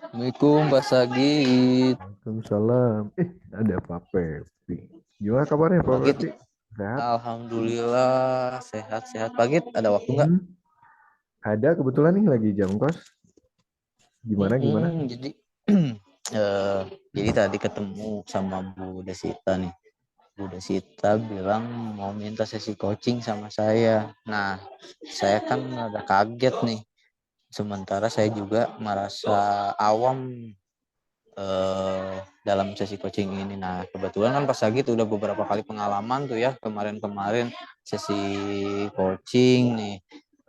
Assalamualaikum Pak Sagit. Waalaikumsalam. Ada Pak Pepi. Gimana kabarnya Pak Pak Git, Pepi? Sehat? Alhamdulillah sehat-sehat. Pak Git, ada waktu nggak? Hmm, ada kebetulan nih lagi jam kos. Gimana? Jadi, eh, jadi tadi ketemu sama Bu Desita nih. Bu Desita bilang mau minta sesi coaching sama saya. Nah, saya kan ada kaget nih. Sementara saya juga merasa awam dalam sesi coaching ini. Nah, kebetulan kan Pak Sagit udah beberapa kali pengalaman tuh ya, kemarin-kemarin sesi coaching nih.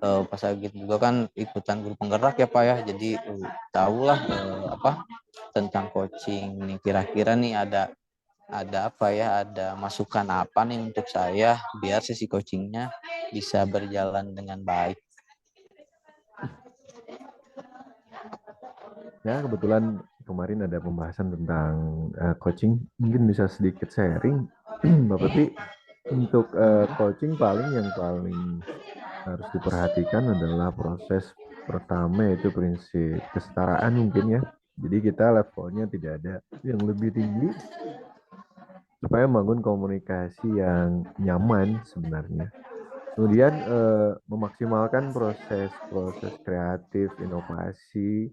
Pak Sagit juga kan ikutan grup penggerak ya Pak ya, jadi tahulah apa tentang coaching nih. Kira-kira nih ada apa ya, ada masukan apa nih untuk saya biar sesi coachingnya bisa berjalan dengan baik. Ya, kebetulan kemarin ada pembahasan tentang coaching. Mungkin bisa sedikit sharing. Pak Pepi, untuk coaching yang paling harus diperhatikan adalah proses pertama, yaitu prinsip kesetaraan mungkin ya. Jadi kita levelnya tidak ada yang lebih tinggi supaya membangun komunikasi yang nyaman sebenarnya. Kemudian memaksimalkan proses kreatif, inovasi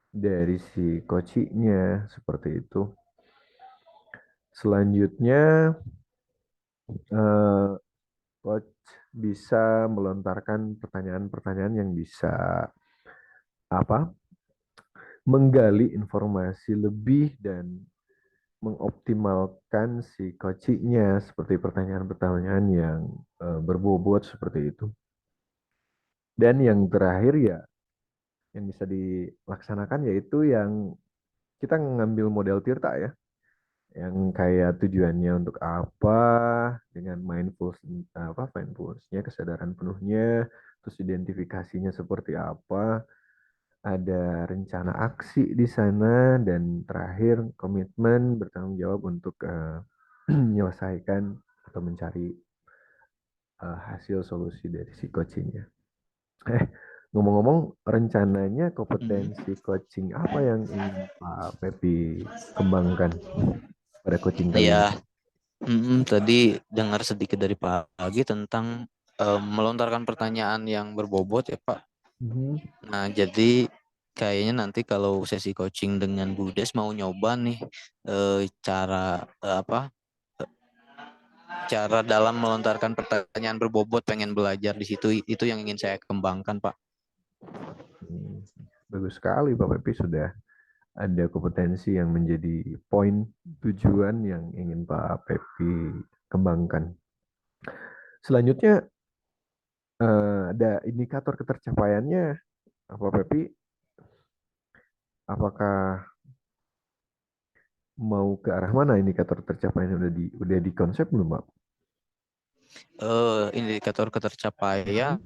dari si coachingnya seperti itu. Selanjutnya eh, coach bisa melontarkan pertanyaan-pertanyaan yang bisa apa? Menggali informasi lebih dan mengoptimalkan si coachingnya seperti pertanyaan-pertanyaan yang berbobot seperti itu. Dan yang terakhir ya yang bisa dilaksanakan yaitu yang kita ngambil model Tirta ya, yang kayak tujuannya untuk apa, dengan mindfulness-nya, kesadaran penuhnya, terus identifikasinya seperti apa, ada rencana aksi di sana, dan terakhir komitmen bertanggung jawab untuk menyelesaikan atau mencari hasil solusi dari si coachingnya. Eh, ngomong-ngomong, rencananya kompetensi coaching apa yang ingin Pak Pepi kembangkan pada coaching kali ini? Ya, tadi dengar sedikit dari Pak Agi tentang melontarkan pertanyaan yang berbobot ya Pak. Mhm. Nah, jadi kayaknya nanti kalau sesi coaching dengan Budes mau nyoba nih cara apa? Cara dalam melontarkan pertanyaan berbobot, pengen belajar di situ, itu yang ingin saya kembangkan, Pak. Hmm, Bagus sekali Pak Pepi sudah ada kompetensi yang menjadi poin tujuan yang ingin Pak Pepi kembangkan. Selanjutnya ada indikator ketercapaiannya. Pak Pepi, apakah mau ke arah mana indikator tercapaiannya udah di konsep belum Pak? Indikator ketercapaian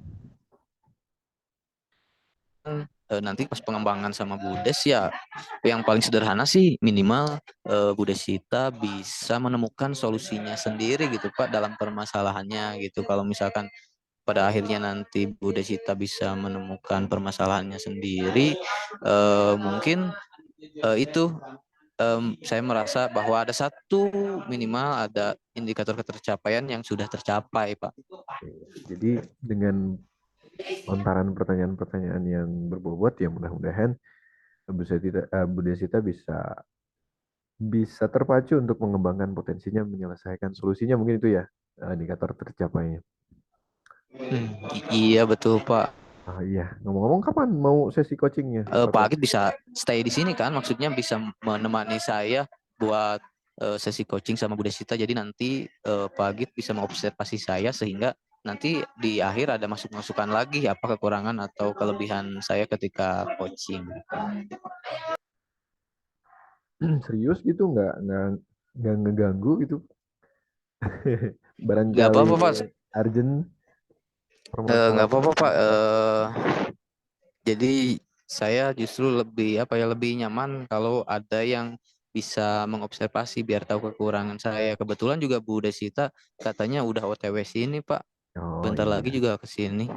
Mhm. nanti pas pengembangan sama Budes ya yang paling sederhana sih minimal Budesita bisa menemukan solusinya sendiri gitu Pak dalam permasalahannya gitu. Kalau misalkan pada akhirnya nanti Budesita bisa menemukan permasalahannya sendiri, mungkin itu saya merasa bahwa ada satu minimal ada indikator ketercapaian yang sudah tercapai, Pak. Oke. Jadi dengan lontaran pertanyaan-pertanyaan yang berbobot ya mudah-mudahan Bu Desita bisa bisa terpacu untuk mengembangkan potensinya, menyelesaikan solusinya, mungkin itu ya indikator tercapainya. Iya betul, Pak. Ah iya, ngomong-ngomong kapan mau sesi coachingnya Pak Pak Pep? Agit bisa stay di sini kan? Maksudnya bisa menemani saya buat sesi coaching sama Bu Desita. Jadi nanti Pak Agit bisa mengobservasi saya sehingga nanti di akhir ada masukan lagi apa kekurangan atau kelebihan saya ketika coaching. Serius gitu nggak ngeganggu gitu? Nggak Barangkali apa-apa, Pak. urgent Nggak permasalahan apa-apa, yang Pak. Pak. Jadi saya justru lebih apa ya lebih nyaman kalau ada yang bisa mengobservasi biar tahu kekurangan saya. Kebetulan juga Bu Desita katanya udah OTW sini, Pak. Oh Bentar lagi iya. juga ke sini.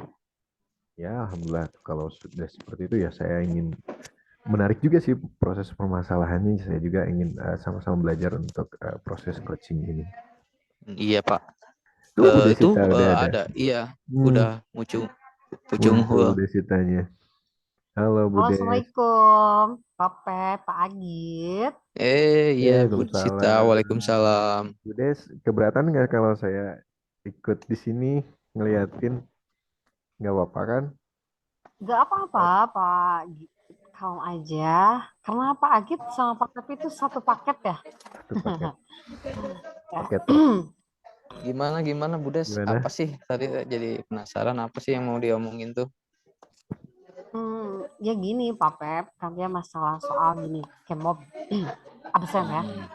Ya, alhamdulillah kalau sudah seperti itu ya saya ingin menarik juga sih proses permasalahannya. Saya juga ingin sama-sama belajar untuk proses coaching ini. Iya Pak. Tuh, Bu Itu Desita udah ada. ada, iya, Hmm, udah muncul pucung muncul Bu Desitanya. Halo Bu Halo, Des. Assalamualaikum, Pak Pep, Pak Agit. Iya Bu Sita, Waalaikumsalam. Waalaikumsalam. Bu Des, keberatan nggak kalau saya ikut di sini ngeliatin? Nggak apa-apa kan? Gak apa-apa, Pak Agit. Kalem aja. Karena Pak Agit sama Pak Pep itu satu paket ya. Satu paket. Ya. Paket top. Gimana gimana Bu Des? Apa Gimana? sih tadi jadi penasaran apa sih yang mau diomongin tuh? Ya gini, Pak Pep. Kan dia masalah soal gini, kemob. Absen ya. Hmm.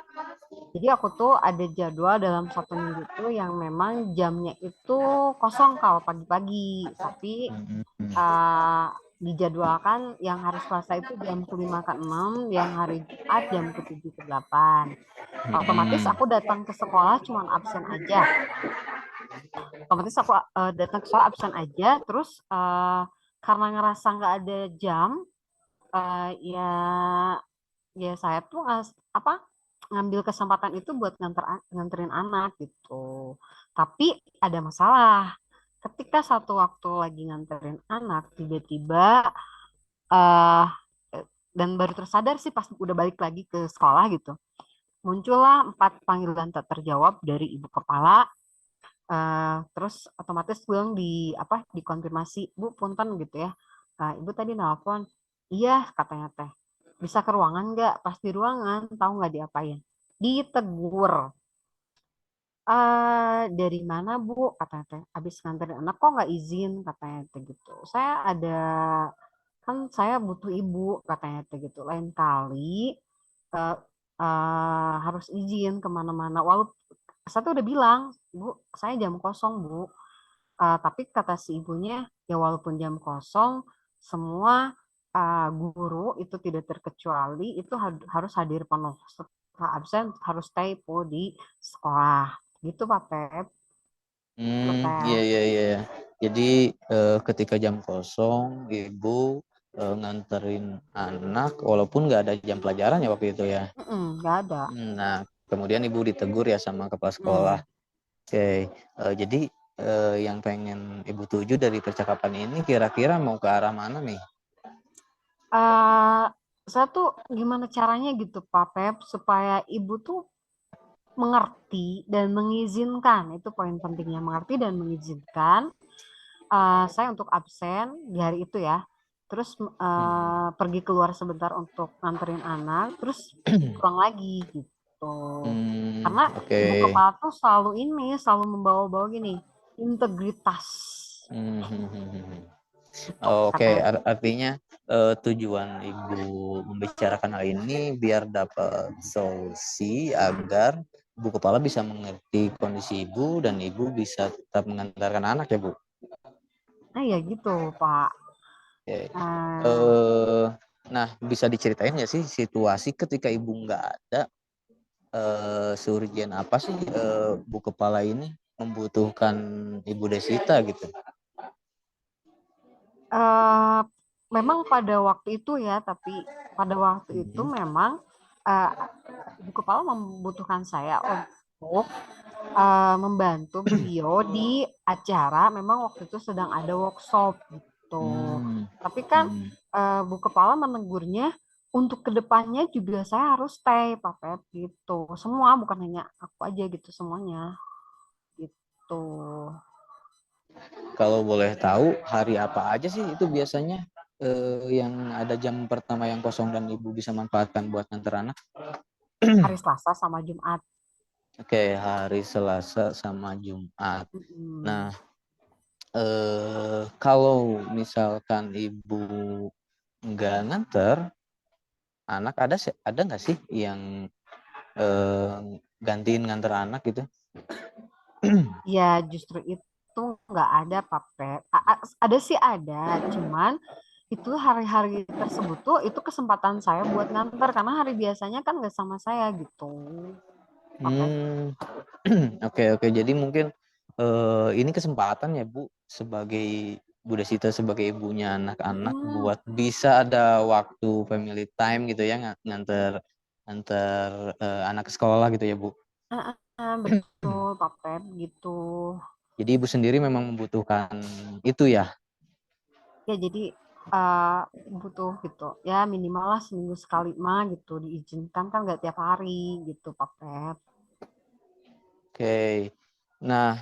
Jadi aku tuh ada jadwal dalam 1 minggu tuh yang memang jamnya itu kosong kalau pagi-pagi. Tapi Hmm. uh, dijadwalkan yang hari Selasa itu jam ke-5 ke 6, yang hari Jumat jam ke-7 ke 8. Otomatis Hmm. aku datang ke sekolah cuman absen aja. Otomatis aku datang ke sekolah absen aja, terus karena ngerasa nggak ada jam, ya saya tuh ngambil kesempatan itu buat nganterin anak gitu. Tapi ada masalah. Ketika satu waktu lagi nganterin anak, tiba-tiba eh dan baru tersadar sih pas udah balik lagi ke sekolah gitu. Muncullah 4 panggilan tak terjawab dari ibu kepala. Terus otomatis bilang dikonfirmasi, Bu punten gitu ya. Ibu tadi nelpon, iya katanya teh. Bisa ke ruangan nggak? Pas di ruangan, tahu nggak diapain? Ditegur. Dari mana Bu? Katanya teh. Abis nganterin anak kok nggak izin? Katanya teh gitu. Kan saya butuh ibu katanya teh gitu. Lain kali eh, harus izin kemana-mana. Walaupun saya tuh udah bilang, Bu, saya jam kosong Bu. Tapi kata si ibunya, ya walaupun jam kosong, semua guru itu tidak terkecuali itu harus hadir penuh. Setelah absen harus stay po di sekolah. Gitu Pak Pep. Iya Teh. iya iya. Jadi ketika jam kosong ibu nganterin anak walaupun nggak ada jam pelajaran ya waktu itu ya. Nggak ada. Nah, kemudian ibu ditegur ya sama kepala sekolah. Mm. Oke, jadi yang pengen ibu tuju dari percakapan ini kira-kira mau ke arah mana nih? Eh, saya tuh gimana caranya gitu Pak Pep supaya ibu tuh mengerti dan mengizinkan, itu poin pentingnya, mengerti dan mengizinkan saya untuk absen di hari itu ya, terus Hmm. pergi keluar sebentar untuk nganterin anak, terus pulang lagi gitu. Karena Oke. ibu kepala tuh selalu membawa-bawa gini, integritas. Hmm. Gitu, Oke, katanya. artinya tujuan ibu membicarakan hal ini biar dapat solusi agar ibu kepala bisa mengerti kondisi ibu dan ibu bisa tetap mengantarkan anak ya Bu. Nah ya gitu Pak. Oke. Uh, Eh, nah bisa diceritain nggak sih situasi ketika ibu nggak ada, seurgen apa sih bu kepala ini membutuhkan ibu Desita gitu? uh, Memang pada waktu itu ya, tapi pada waktu itu memang uh, ibu kepala membutuhkan saya untuk membantu beliau di acara. Memang waktu itu sedang ada workshop gitu. Hmm. Tapi kan Bu Kepala menegurnya untuk kedepannya juga saya harus stay Pak Pep gitu. Semua bukan hanya aku aja gitu, semuanya gitu. Kalau boleh tahu hari apa aja sih itu biasanya yang ada jam pertama yang kosong dan ibu bisa manfaatkan buat nganter anak? Hari Selasa sama Jumat. Oke, hari Selasa sama Jumat. Mm-mm. Nah, kalau misalkan ibu nggak nganter anak, ada nggak sih yang eh, gantiin nganter anak gitu? Ya justru itu nggak ada Pak Pep. Ada sih ada, cuman itu hari-hari tersebut tuh itu kesempatan saya buat nganter karena hari biasanya kan nggak sama saya gitu. Pak Pep. Hmm, oke oke. Jadi mungkin ini kesempatan ya Bu sebagai Bu Desita sebagai ibunya anak-anak Hmm, buat bisa ada waktu family time gitu ya, nganter nganter anak ke sekolah gitu ya, Bu. betul Pak Pep gitu. Jadi ibu sendiri memang membutuhkan itu ya. Ya jadi eh, butuh gitu ya minimal lah seminggu sekali mah gitu diizinkan kan nggak tiap hari gitu Pak Pep. Oke. Nah,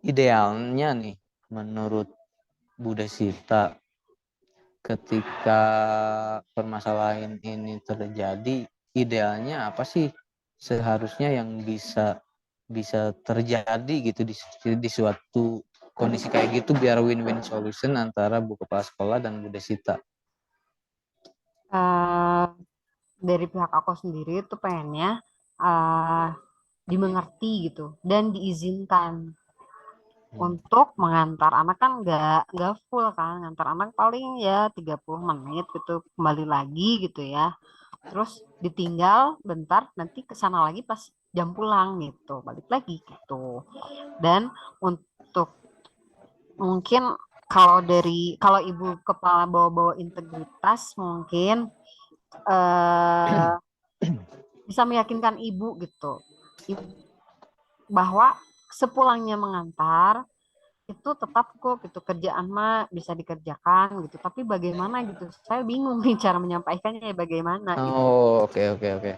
idealnya nih menurut Bu Desita ketika permasalahan ini terjadi, idealnya apa sih seharusnya yang bisa bisa terjadi gitu di suatu kondisi kayak gitu biar win-win solution antara Bu Kepala Sekolah dan Bu Desita. Eh, dari pihak aku sendiri tuh pengennya eh, dimengerti gitu dan diizinkan Hmm. untuk mengantar anak kan nggak full kan ngantar anak paling ya 30 menit gitu kembali lagi gitu ya terus ditinggal bentar nanti ke sana lagi pas jam pulang gitu balik lagi gitu dan untuk mungkin kalau ibu kepala bawa-bawa integritas mungkin eh, bisa meyakinkan ibu gitu bahwa sepulangnya mengantar itu tetap kok gitu kerjaan mah bisa dikerjakan gitu tapi bagaimana gitu saya bingung nih cara menyampaikannya ya bagaimana gitu. Oh, oke oke oke.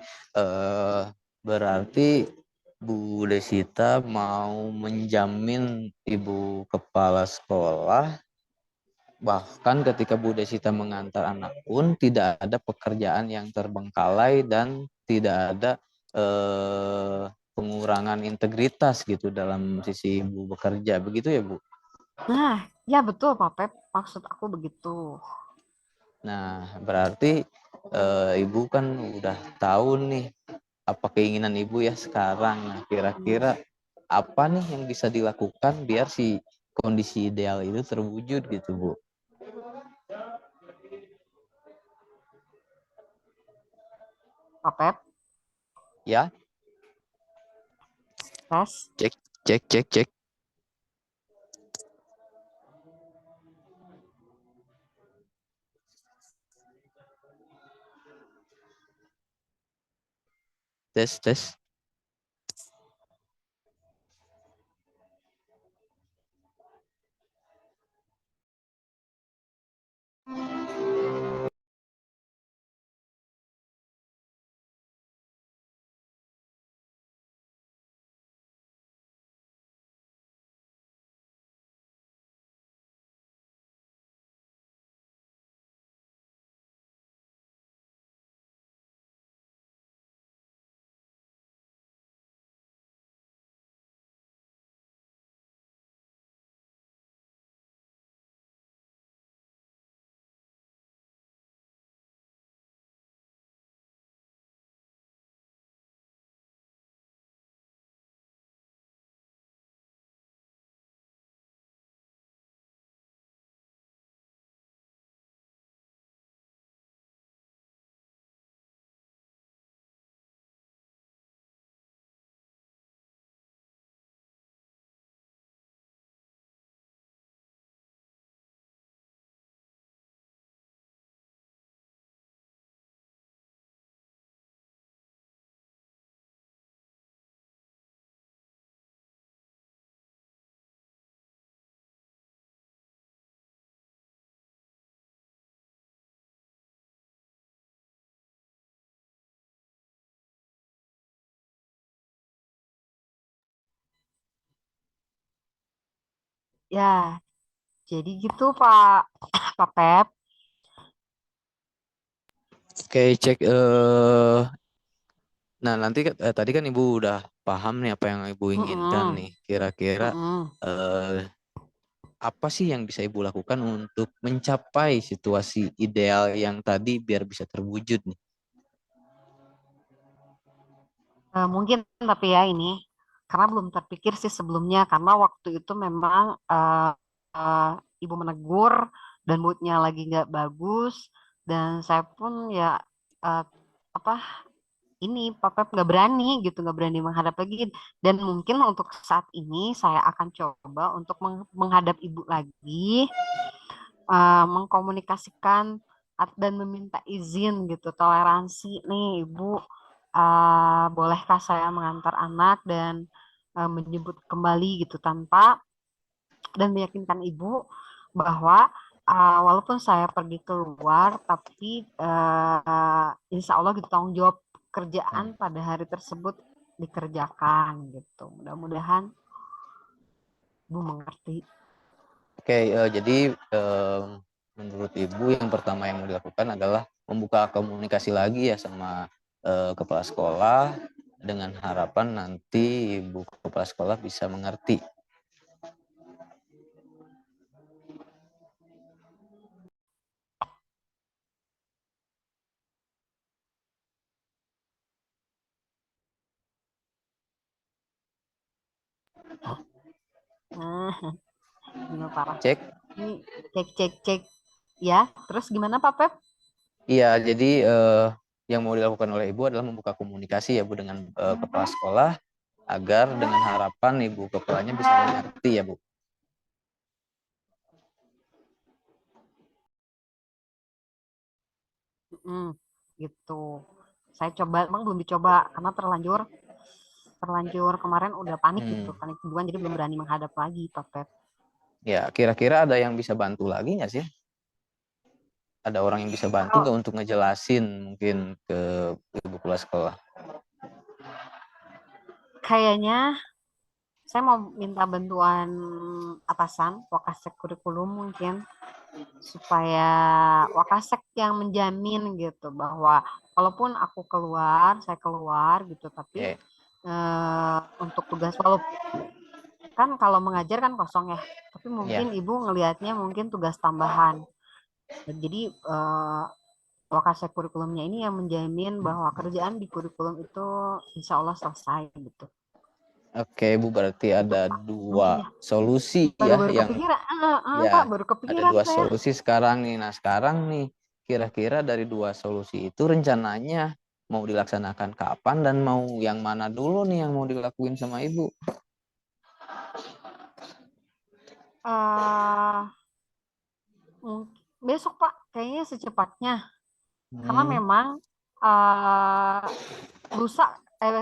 Berarti Bu Desita mau menjamin Ibu Kepala Sekolah bahkan ketika Bu Desita mengantar anak pun tidak ada pekerjaan yang terbengkalai dan tidak ada eh, pengurangan integritas gitu dalam sisi Ibu bekerja. Begitu ya, Bu? Nah ya betul Pak Pep maksud aku begitu. Nah, berarti Ibu kan udah tahu nih apa keinginan Ibu ya sekarang. Nah, kira-kira apa nih yang bisa dilakukan biar si kondisi ideal itu terwujud gitu, Bu? Pak Pep Ya, tes. cek cek cek cek. Tes tes. Ya jadi gitu Pak Pak Pep. Oke, cek nah nanti tadi kan Ibu udah paham nih apa yang Ibu inginkan Mm-mm, nih. Kira-kira mm-mm. eh apa sih yang bisa Ibu lakukan untuk mencapai situasi ideal yang tadi biar bisa terwujud nih? Mungkin tapi ya ini karena belum terpikir sih sebelumnya karena waktu itu memang eh, ibu menegur dan moodnya lagi nggak bagus dan saya pun ya eh, apa ini Pak Pep nggak berani gitu, nggak berani menghadap lagi. Dan mungkin untuk saat ini saya akan coba untuk menghadap ibu lagi, mengkomunikasikan dan meminta izin gitu, toleransi nih ibu, bolehkah saya mengantar anak dan menjemput kembali gitu tanpa, dan meyakinkan ibu bahwa walaupun saya pergi keluar, tapi insya Allah gitu tanggung jawab kerjaan pada hari tersebut dikerjakan gitu. Mudah-mudahan ibu mengerti. Oke, jadi menurut Ibu yang pertama yang mau dilakukan adalah membuka komunikasi lagi ya sama kepala sekolah dengan harapan nanti Ibu kepala sekolah bisa mengerti. Gimana parah? Cek? Ini cek ya. Terus gimana Pak Pep? Iya, jadi yang mau dilakukan oleh Ibu adalah membuka komunikasi ya Bu dengan kepala sekolah agar dengan harapan Ibu kepalanya bisa mengerti ya Bu. Gitu. Saya coba, emang belum dicoba karena terlanjur kemarin udah panik gitu, panik duluan jadi belum berani menghadap lagi Pak Pep. Ya, kira-kira ada yang bisa bantu lagi nggak sih? Ada orang yang bisa bantu nggak untuk ngejelasin mungkin ke ibu kepala sekolah? Kayaknya saya mau minta bantuan atasan, Wakasek kurikulum mungkin, supaya Wakasek yang menjamin gitu bahwa walaupun aku keluar, saya keluar gitu, tapi untuk tugas, walaupun kan kalau mengajar kan kosong ya, tapi mungkin ibu ngelihatnya mungkin tugas tambahan. Jadi Wakasek kurikulumnya ini yang menjamin bahwa kerjaan di kurikulum itu insya Allah selesai gitu. Oke Bu, berarti ada dua solusi Baru ya yang kepikiran, ya Pak, baru ada kepikiran dua saya. solusi sekarang nih. Nah sekarang nih kira-kira dari dua solusi itu rencananya mau dilaksanakan kapan dan mau yang mana dulu nih yang mau dilakuin sama Ibu? Besok Pak, kayaknya secepatnya. Karena memang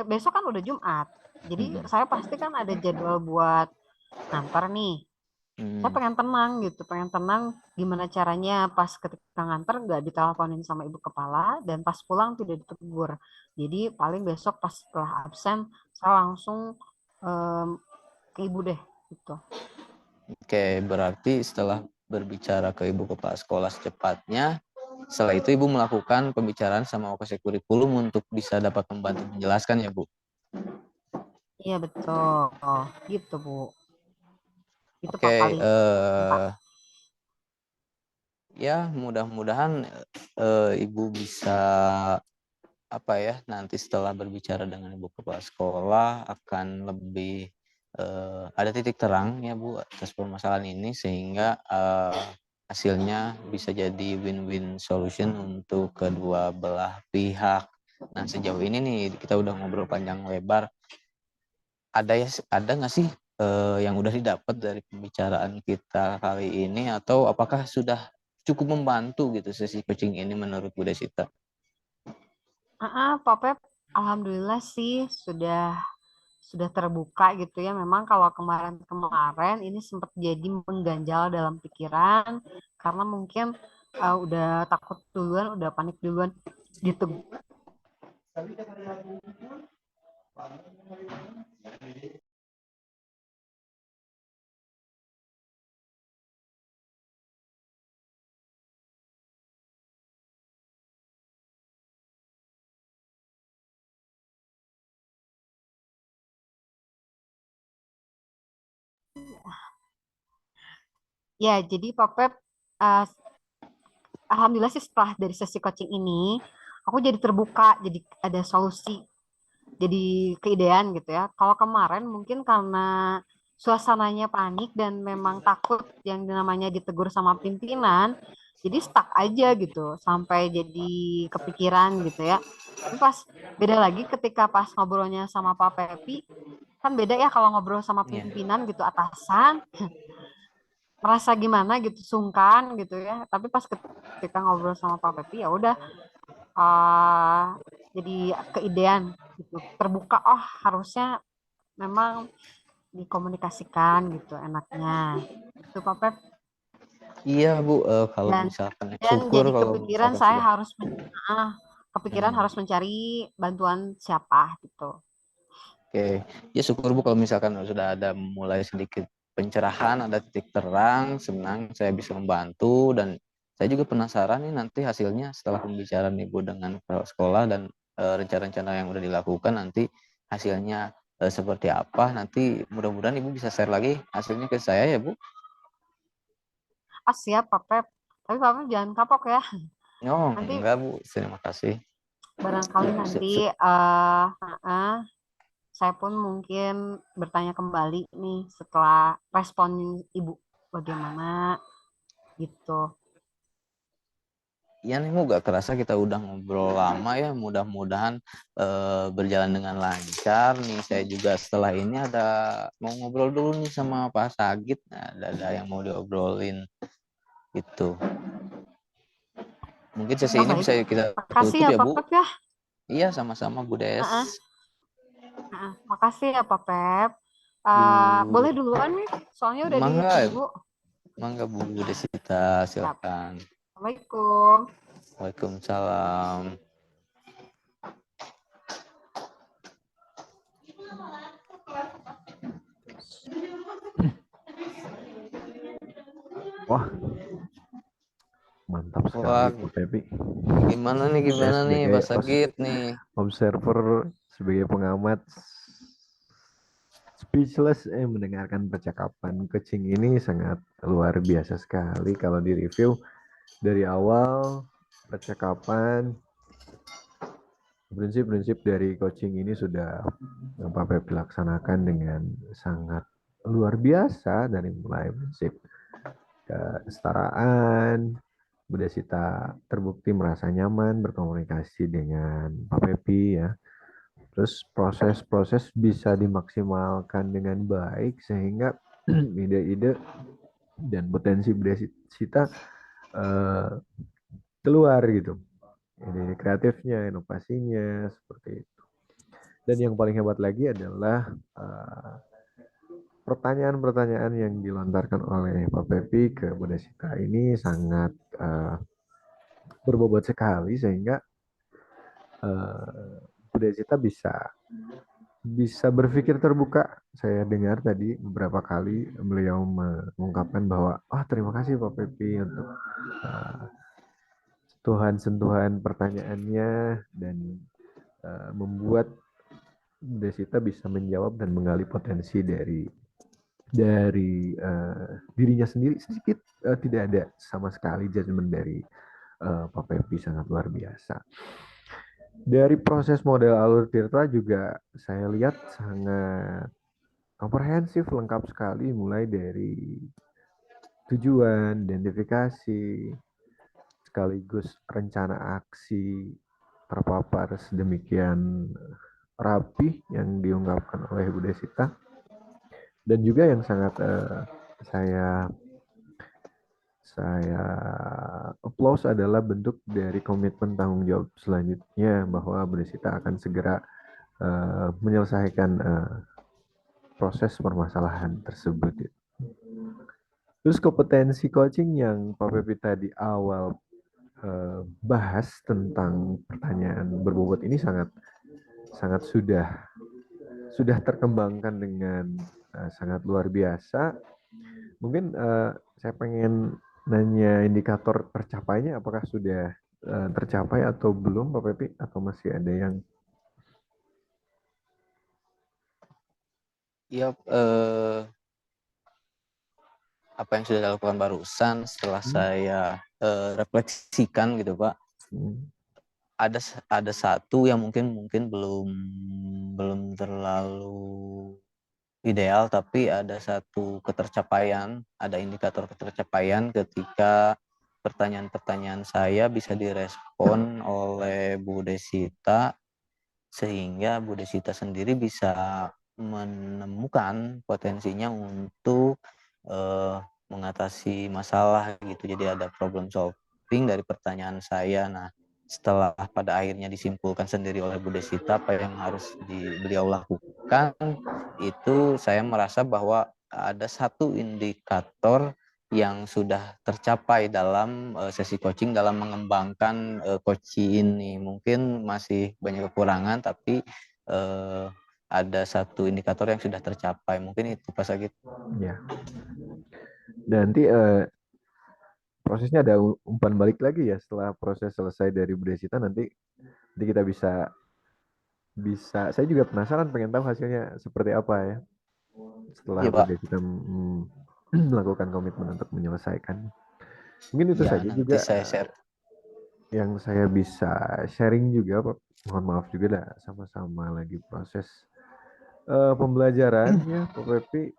besok kan udah Jumat. Jadi saya pasti kan ada jadwal buat ngantar nih. Saya pengen tenang gitu, pengen tenang gimana caranya pas ketika ngantar nggak diteleponin sama ibu kepala dan pas pulang tidak ditegur. Jadi paling besok pas setelah absen saya langsung ke ibu deh gitu. Oke, berarti setelah berbicara ke ibu kepala sekolah secepatnya, setelah itu Ibu melakukan pembicaraan sama Wakasek kurikulum untuk bisa dapat membantu menjelaskan ya Bu? Iya betul, gitu Bu. Itu Oke, paling ya mudah-mudahan Ibu bisa apa ya nanti setelah berbicara dengan Ibu kepala sekolah akan lebih ada titik terang ya Bu atas permasalahan ini sehingga hasilnya bisa jadi win-win solution untuk kedua belah pihak. Nah sejauh ini nih kita udah ngobrol panjang lebar. Ada nggak sih yang udah didapat dari pembicaraan kita kali ini atau apakah sudah cukup membantu gitu sesi coaching ini menurut Bu Desita? Pak Pep, alhamdulillah sih sudah terbuka gitu ya. Memang kalau kemarin-kemarin ini sempat jadi mengganjal dalam pikiran karena mungkin udah takut duluan, udah panik duluan gitu. Ya, jadi Pak Pep, alhamdulillah sih setelah dari sesi coaching ini, aku jadi terbuka, jadi ada solusi, jadi keidean gitu ya. Kalau kemarin mungkin karena suasananya panik dan memang takut yang namanya ditegur sama pimpinan, jadi stuck aja gitu sampai jadi kepikiran gitu ya. Tapi pas beda lagi ketika pas ngobrolnya sama Pak Pepi, kan beda ya kalau ngobrol sama Iya. pimpinan gitu, atasan merasa gimana gitu, sungkan gitu ya. Tapi pas ketika ngobrol sama Pak Pepi ya udah, jadi keidean gitu, terbuka, oh harusnya memang dikomunikasikan gitu enaknya itu Pak Pep. Iya Bu, kalau dan misalkan dan syukur jadi kalau kepikiran misalkan saya sudah. harus kepikiran Hmm. harus mencari bantuan siapa gitu. Oke, ya syukur Bu kalau misalkan sudah ada mulai sedikit pencerahan, ada titik terang, senang saya bisa membantu dan saya juga penasaran nih nanti hasilnya setelah pembicaraan Ibu dengan kepala sekolah dan rencana-rencana yang udah dilakukan nanti hasilnya seperti apa. Nanti mudah-mudahan Ibu bisa share lagi hasilnya ke saya ya Bu. Siap Pak Pep, tapi Pak Pep jangan kapok ya, Oh, nanti enggak Bu, terima kasih. barangkali nanti saya pun mungkin bertanya kembali nih setelah respon ibu bagaimana gitu. Iya nih Bu, gak kerasa kita udah ngobrol lama ya. Mudah-mudahan berjalan dengan lancar nih. Saya juga setelah ini ada mau ngobrol dulu nih sama Pak Sagit. Nah, ada yang mau diobrolin gitu. Mungkin sesi Oh ini baik, bisa kita makasih tutup ya ya Pak Bu. Pep ya. Iya sama-sama Bu Des. Makasih ya Pak Pep. Boleh Yuk, duluan nih, soalnya udah mangga, ditunggu. mangga Bu Desita, Siap. silakan. Assalamualaikum. Waalaikumsalam. Wah, mantap sekali Wah, Pak Pepi. Saya gimana nih sebagai Pak Sagit nih? observer, sebagai pengamat, speechless mendengarkan percakapan kucing ini sangat luar biasa sekali kalau di review dari awal percakapan. Prinsip-prinsip dari coaching ini sudah Pak Pep dilaksanakan dengan sangat luar biasa dari mulai prinsip kesetaraan, Bu Desita terbukti merasa nyaman berkomunikasi dengan Pak Pepi ya. Terus proses-proses bisa dimaksimalkan dengan baik sehingga ide-ide dan potensi Bu Desita keluar gitu. Ide kreatifnya, inovasinya seperti itu. Dan yang paling hebat lagi adalah pertanyaan-pertanyaan yang dilontarkan oleh Pak Pepi ke Bu Desita ini sangat berbobot sekali sehingga Bu Desita bisa berpikir terbuka. Saya dengar tadi beberapa kali beliau mengungkapkan bahwa terima kasih Pak Pepi untuk sentuhan-sentuhan pertanyaannya dan membuat Desita bisa menjawab dan menggali potensi dari dirinya sendiri sedikit, tidak ada sama sekali judgement dari Pak Pepi, sangat luar biasa. Dari proses model alur tirta juga saya lihat sangat komprehensif, lengkap sekali, mulai dari tujuan, identifikasi, sekaligus rencana aksi terpapar sedemikian rapi yang diungkapkan oleh Bu Desita. Dan juga yang sangat saya applause adalah bentuk dari komitmen tanggung jawab selanjutnya bahwa Bu Desita akan segera menyelesaikan proses permasalahan tersebut. Terus kompetensi coaching yang Pak Pepi tadi awal bahas tentang pertanyaan berbobot ini sangat sudah terkembangkan dengan sangat luar biasa. Mungkin saya pengen nanya indikator tercapainya, apakah sudah tercapai atau belum Pak Pepi, atau masih ada yang Iya, apa yang sudah dilakukan barusan setelah saya refleksikan gitu Pak, ada satu yang mungkin belum terlalu ideal, tapi ada satu ketercapaian, ada indikator ketercapaian ketika pertanyaan-pertanyaan saya bisa direspon oleh Bu Desita, sehingga Bu Desita sendiri bisa menemukan potensinya untuk mengatasi masalah gitu. Jadi ada problem solving dari pertanyaan saya. Nah, setelah pada akhirnya disimpulkan sendiri oleh Bu Desita apa yang harus beliau lakukan, itu saya merasa bahwa ada satu indikator yang sudah tercapai dalam sesi coaching dalam mengembangkan coaching ini. Mungkin masih banyak kekurangan, tapi ada satu indikator yang sudah tercapai. Mungkin itu Pak Sagit. Ya. Dan nanti prosesnya ada umpan balik lagi ya setelah proses selesai dari Bu Desita, nanti kita bisa saya juga penasaran pengen tahu hasilnya seperti apa ya setelah Iya Bu Pak. Desita melakukan komitmen untuk menyelesaikan. Mungkin itu Ya, saja nanti juga saya share. yang saya bisa sharing juga, Pak. Mohon maaf juga lah, sama-sama lagi proses pembelajaran ya, Pak Pepi.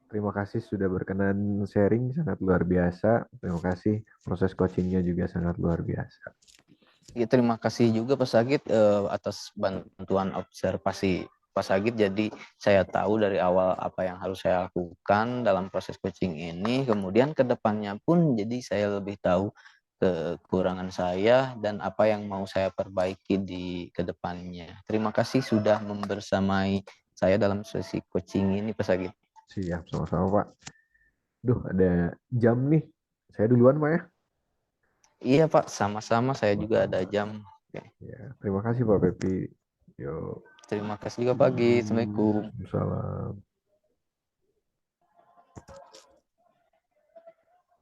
Terima kasih sudah berkenan sharing, sangat luar biasa. Terima kasih, proses coachingnya juga sangat luar biasa. Ya, terima kasih juga Pak Sagit atas bantuan observasi Pak Sagit. Jadi saya tahu dari awal apa yang harus saya lakukan dalam proses coaching ini. Kemudian ke depannya pun jadi saya lebih tahu kekurangan saya dan apa yang mau saya perbaiki di kedepannya. Terima kasih sudah membersamai saya dalam sesi coaching ini Pak Sagit. Siap, sama-sama Pak. Duh, ada jam nih. Saya duluan Pak ya. Iya Pak, sama-sama saya juga ada jam. Oke. Ya, terima kasih Pak Pepi. Yo. Terima kasih juga pagi. Assalamualaikum. Salam.